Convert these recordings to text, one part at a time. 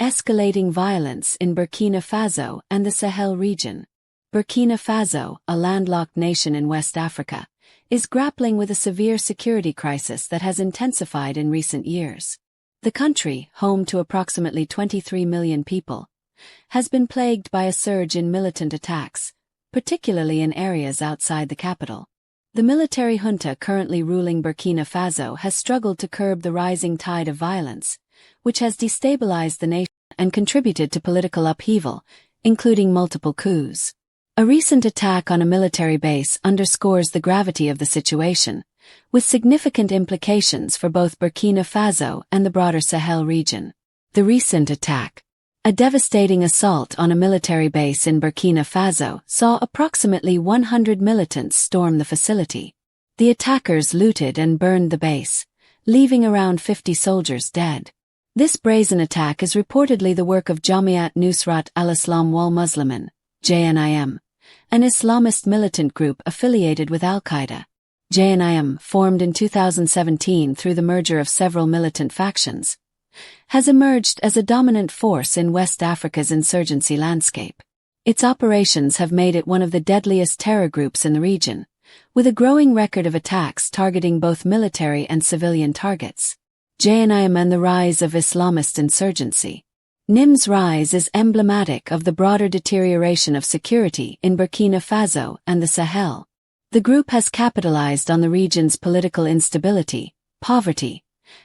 escalating violence in Burkina Faso and the Sahel region. Burkina Faso, a landlocked nation in West Africa, is grappling with a severe security crisis that has intensified in recent years. The country, home to approximately 23 million people, has been plagued by a surge in militant attacks, particularly in areas outside the capital. The military junta currently ruling Burkina Faso has struggled to curb the rising tide of violence, which has destabilized the nation and contributed to political upheaval, including multiple coups. A recent attack on a military base underscores the gravity of the situation, with significant implications for both Burkina Faso and the broader Sahel region. The recent attack, a devastating assault on a military base in Burkina Faso, saw approximately 100 militants storm the facility. The attackers looted and burned the base, leaving around 50 soldiers dead. This brazen attack is reportedly the work of Jamiat Nusrat al-Islam wal Muslimin, JNIM, an Islamist militant group affiliated with Al-Qaeda. JNIM, formed in 2017 through the merger of several militant factions, has emerged as a dominant force in West Africa's insurgency landscape. Its operations have made it one of the deadliest terror groups in the region, with a growing record of attacks targeting both military and civilian targets. JNIM and the rise of Islamist insurgency. NIM's rise is emblematic of the broader deterioration of security in Burkina Faso and the Sahel. The group has capitalized on the region's political instability, poverty,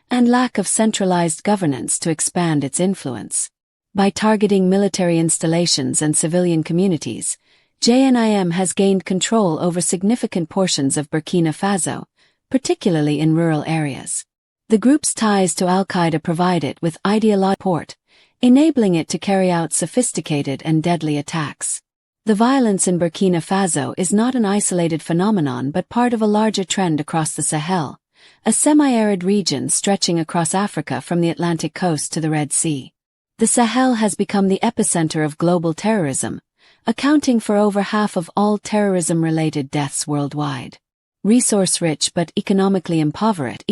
and lack of centralized governance to expand its influence. By targeting military installations and civilian communities, JNIM has gained control over significant portions of Burkina Faso, particularly in rural areas. The group's ties to Al-Qaeda provide it with ideological support, enabling it to carry out sophisticated and deadly attacks. The violence in Burkina Faso is not an isolated phenomenon but part of a larger trend across the Sahel, a semi-arid region stretching across Africa from the Atlantic coast to the Red Sea. The Sahel has become the epicenter of global terrorism, accounting for over half of all terrorism-related deaths worldwide. Resource-rich but economically impoverished,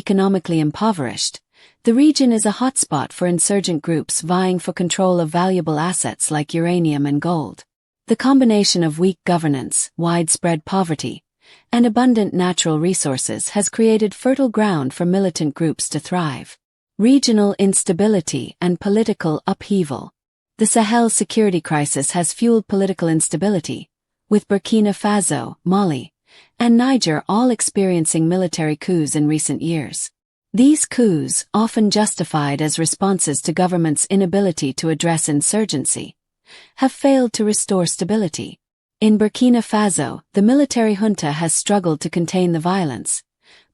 the region is a hotspot for insurgent groups vying for control of valuable assets like uranium and gold. The combination of weak governance, widespread poverty, and abundant natural resources has created fertile ground for militant groups to thrive. Regional instability and political upheaval. The Sahel security crisis has fueled political instability, with Burkina Faso, Mali, and Niger all experiencing military coups in recent years. These coups, often justified as responses to governments' inability to address insurgency, have failed to restore stability. In Burkina Faso, the military junta has struggled to contain the violence,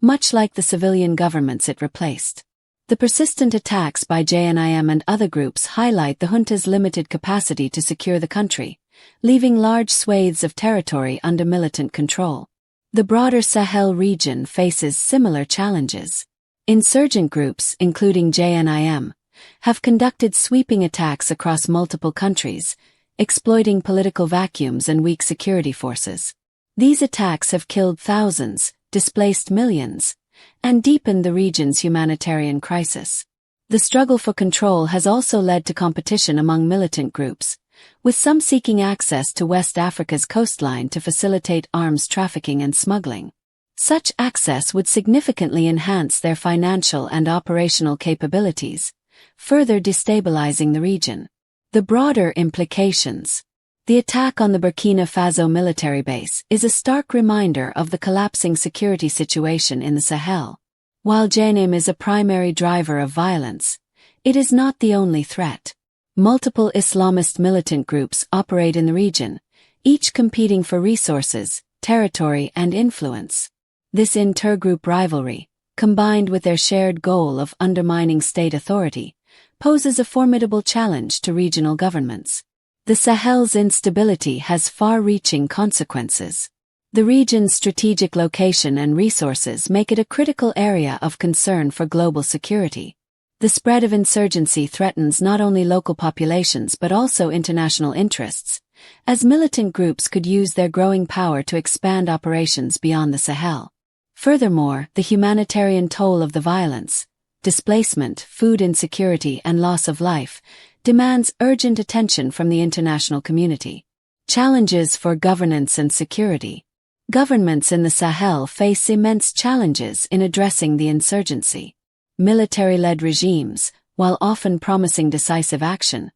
much like the civilian governments it replaced. The persistent attacks by JNIM and other groups highlight the junta's limited capacity to secure the country, leaving large swathes of territory under militant control. The broader Sahel region faces similar challenges. Insurgent groups, including JNIM, have conducted sweeping attacks across multiple countries, exploiting political vacuums and weak security forces. These attacks have killed thousands, displaced millions, and deepened the region's humanitarian crisis. The struggle for control has also led to competition among militant groups, with some seeking access to West Africa's coastline to facilitate arms trafficking and smuggling. Such access would significantly enhance their financial and operational capabilities, further destabilizing the region. The broader implications. The attack on the Burkina Faso military base is a stark reminder of the collapsing security situation in the Sahel. While JNIM is a primary driver of violence, it is not the only threat. Multiple Islamist militant groups operate in the region, each competing for resources, territory, and influence. This intergroup rivalry, combined with their shared goal of undermining state authority, poses a formidable challenge to regional governments. The Sahel's instability has far-reaching consequences. The region's strategic location and resources make it a critical area of concern for global security. The spread of insurgency threatens not only local populations but also international interests, as militant groups could use their growing power to expand operations beyond the Sahel. Furthermore, the humanitarian toll of the violence, displacement, food insecurity, and loss of life, demands urgent attention from the international community. Challenges for governance and security. Governments in the Sahel face immense challenges in addressing the insurgency. Military-led regimes, while often promising decisive action,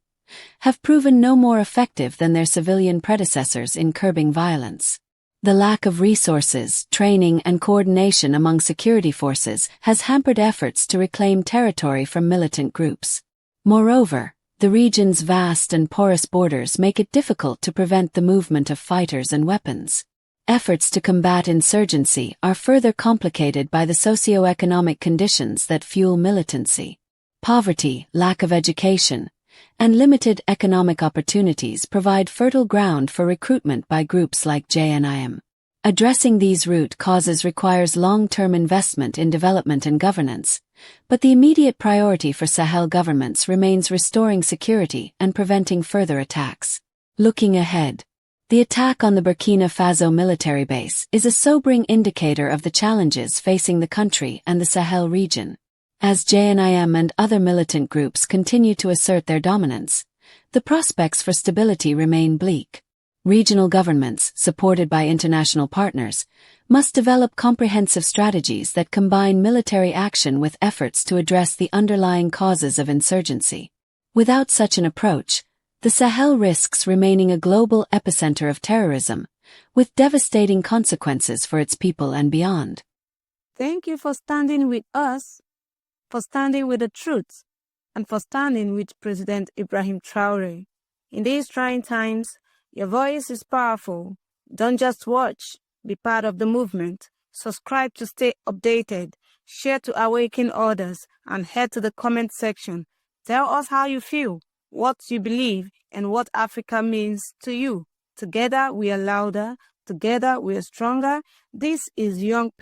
have proven no more effective than their civilian predecessors in curbing violence. The lack of resources, training, and coordination among security forces has hampered efforts to reclaim territory from militant groups. Moreover, the region's vast and porous borders make it difficult to prevent the movement of fighters and weapons. Efforts to combat insurgency are further complicated by the socio-economic conditions that fuel militancy. Poverty, lack of education, and limited economic opportunities provide fertile ground for recruitment by groups like JNIM. Addressing these root causes requires long-term investment in development and governance, but the immediate priority for Sahel governments remains restoring security and preventing further attacks. Looking ahead, the attack on the Burkina Faso military base is a sobering indicator of the challenges facing the country and the Sahel region. As JNIM and other militant groups continue to assert their dominance, the prospects for stability remain bleak. Regional governments, supported by international partners, must develop comprehensive strategies that combine military action with efforts to address the underlying causes of insurgency. Without such an approach, the Sahel risks remaining a global epicenter of terrorism, with devastating consequences for its people and beyond. Thank you for standing with us, for standing with the truth, and for standing with President Ibrahim Traoré. In these trying times, your voice is powerful. Don't just watch, be part of the movement. Subscribe to stay updated, share to awaken others, and head to the comment section. Tell us how you feel, what you believe, and what Africa means to you. Together we are louder, together we are stronger. This is Young